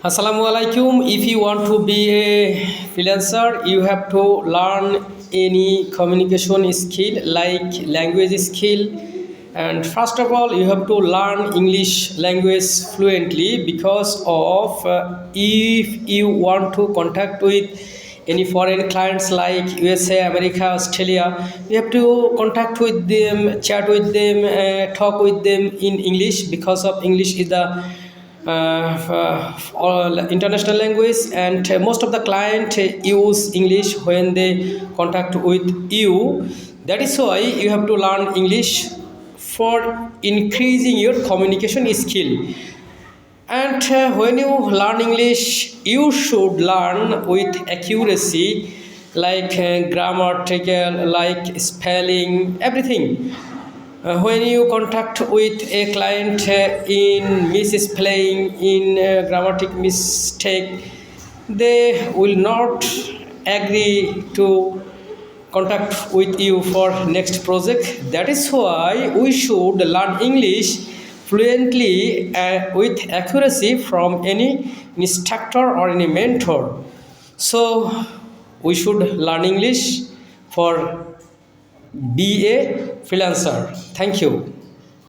Assalamu alaikum. If you want to be a freelancer, you have to learn any communication skill like language skill. And first of all, you have to learn English language fluently because of if you want to contact with any foreign clients like USA, America, Australia, you have to contact with them, chat with them, talk with them in English because of English is the all international language, and most of the client use English when they contact with you. That is why you have to learn English for increasing your communication skill. And when you learn English, you should learn with accuracy, like grammatical, like spelling, everything. When you contact with a client in misspelling, in grammatic mistake, they will not agree to contact with you for next project. That is why we should learn English fluently with accuracy from any instructor or any mentor. So we should learn English for be a freelancer. Thank you.